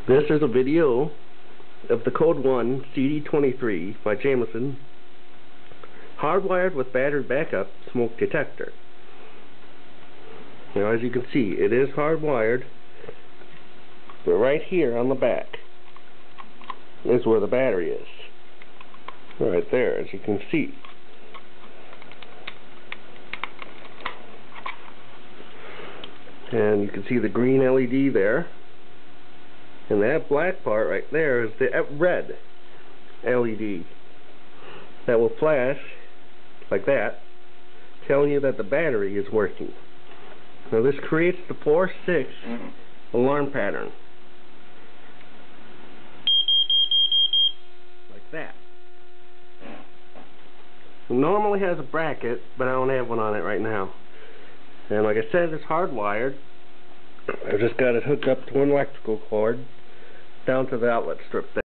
This is a video of the Code 1 CD23 by Jameson, hardwired with battery backup smoke detector. Now, as you can see, it is hardwired, but right here on the back is where the battery is. Right there, as you can see. And you can see the green LED there. And that black part right there is the red LED that will flash like that, telling you that the battery is working. Now this creates the 4-6 alarm pattern. Like that. It normally has a bracket, but I don't have one on it right now. And like I said, it's hardwired. I've just got it hooked up to an electrical cord down to the outlet strip there.